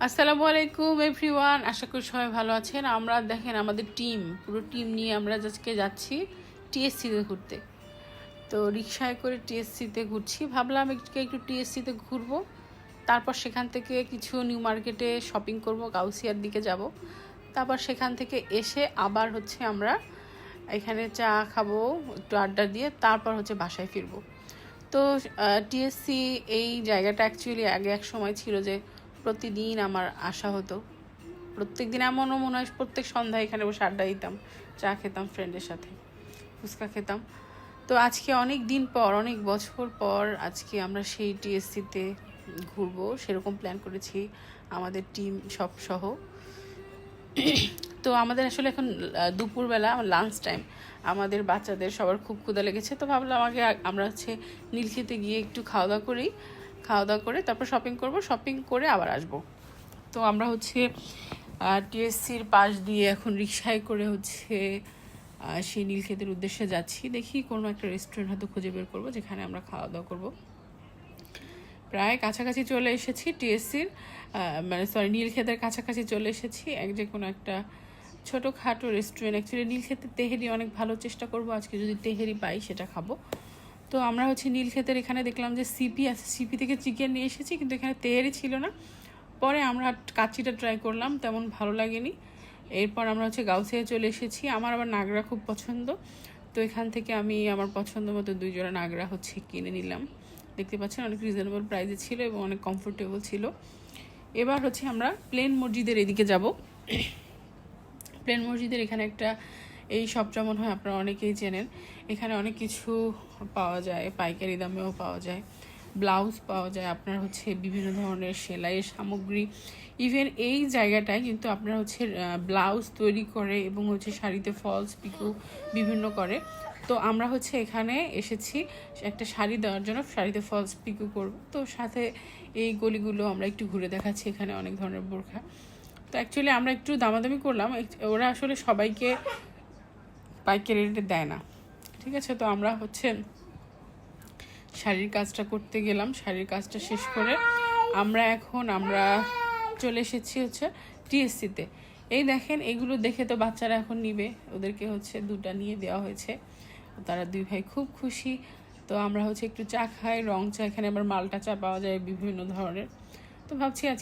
আসসালামু আলাইকুম এভরিওয়ান, আশা করি সবাই ভালো আছেন। আমরা দেখেন আমাদের পুরো টিম নিয়ে আমরা আজকে যাচ্ছি টিএসসিতে ঘুরতে। তো রিক্সায় করে টিএসসিতে ঘুরছি, ভাবলাম একটু টিএসসিতে ঘুরবো, তারপর সেখান থেকে কিছু নিউ মার্কেটে শপিং করব, গাউসিয়ার দিকে যাব, তারপর সেখান থেকে এসে আবার আমরা এখানে চা খাবো, একটু আড্ডা দিয়ে তারপর বাসায় ফিরবো। তো টিএসসি এই জায়গাটা অ্যাকচুয়ালি আগে এক সময় ছিল যে প্রতিদিন আমার আসা হতো। প্রত্যেক দিন এমনও মনে হয় প্রত্যেক সন্ধ্যায় এখানে বসে আড্ডা দিতাম, চা খেতাম, ফ্রেন্ডের সাথে ফুচকা খেতাম। তো আজকে অনেক দিন পর, অনেক বছর পর আজকে আমরা সেই টিএসসিতে ঘুরবো, সেরকম প্ল্যান করেছি আমাদের টিম সব সহ। তো আমাদের আসলে এখন দুপুরবেলা লাঞ্চ টাইম, আমাদের বাচ্চাদের সবার খুব ক্ষুধা লেগেছে। তো ভাবলাম আমরা নীলক্ষেতে গিয়ে একটু খাওয়া দাওয়া করে তারপর শপিং করে আবার আসব। তো আমরা টিএসসির পাশ দিয়ে এখন রিক্সায় করে সেই নীলক্ষেতের উদ্দেশ্যে যাচ্ছি। দেখি কোনো একটা রেস্টুরেন্ট হয়তো খুঁজে বের করবো যেখানে আমরা খাওয়া দাওয়া করবো। প্রায় কাছাকাছি চলে এসেছি টিএসসির, নীলক্ষেতের কাছাকাছি চলে এসেছি। যে কোনো একটা ছোটোখাটো রেস্টুরেন্ট, অ্যাকচুয়ালি নীলক্ষেতের তেহেরি অনেক ভালো, চেষ্টা করব আজকে যদি তেহেরি পাই সেটা খাবো। তো আমরা নীলক্ষেতের এখানে দেখলাম যে সিপি আছে, সিপি থেকে চিকেন নিয়ে এসেছি, কিন্তু এখানে তেহেরি ছিল না। পরে আমরা কাচ্চিটা ট্রাই করলাম, তেমন ভালো লাগেনি। এরপর আমরা গাউসিয়া চলে এসেছি। আমার আবার নাগরা খুব পছন্দ, তো এখান থেকে আমি আমার পছন্দ মতো 2 জোড়া নাগরা কিনে নিলাম। দেখতে পাচ্ছেন অনেক রিজনেবল প্রাইসে ছিল এবং অনেক কমফোর্টেবল ছিল। এবার আমরা প্লেন মসজিদের এদিকে যাব। প্লেন মসজিদের এখানে একটা এই শপটা মনে হয় আপনারা অনেকেই চেনেন। এখানে অনেক কিছু পাওয়া যায়, পাইকারি দামেও পাওয়া যায়, ব্লাউজ পাওয়া যায়, আপনার বিভিন্ন ধরনের সেলাইয়ের সামগ্রী। ইভেন এই জায়গাটায় কিন্তু আপনার ব্লাউজ তৈরি করে এবং শাড়িতে ফলস পিকো বিভিন্ন করে। তো আমরা এখানে এসেছি একটা শাড়ি দেওয়ার জন্য, শাড়িতে ফলস পিকো করব। তো সাথে এই গলিগুলো আমরা একটু ঘুরে দেখাচ্ছি, এখানে অনেক ধরনের বোরখা। তো অ্যাকচুয়ালি আমরা একটু দামাদামি করলাম, ওরা আসলে সবাইকে পাইকারি রেটে দেয় না, ঠিক আছে। তো আমরা শাড়ির কাজটা করতে গেলাম, শাড়ির কাজটা শেষ করে আমরা চলে এসেছি টিএসসিতে। এই দেখেন, এগুলো দেখে তো বাচ্চারা এখন নিবে, ওদেরকে 2টা নিয়ে দেওয়া হয়েছে। তারা 2 ভাই খুব খুশি। তো আমরা একটু চা খাই, রং চা, এখানে আবার মালটা চা পাওয়া যায় বিভিন্ন ধরনের। তো ভাবছি আজকে